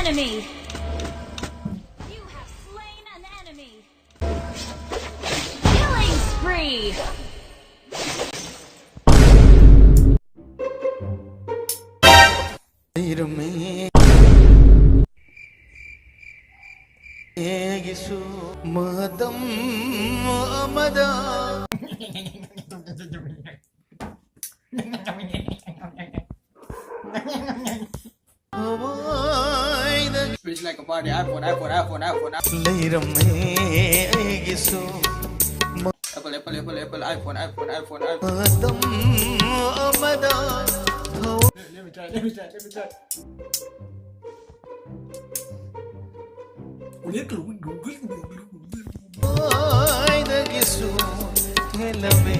enemy. You have slain an enemy. Killing spree. മതം അമദ Speech like a party. iPhone. ലൈരമേകിസു Apple. iPhone. മതം അമദ Let me try. ആയിദകിസു ഹെലമേ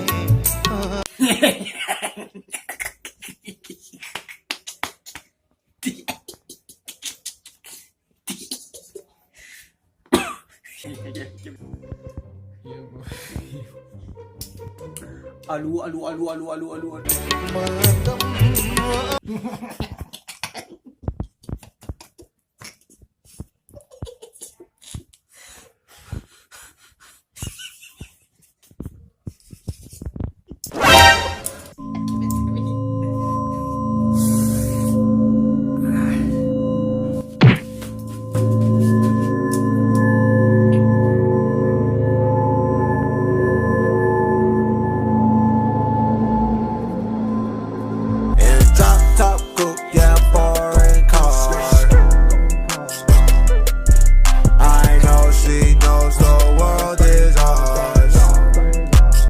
Alu. മതം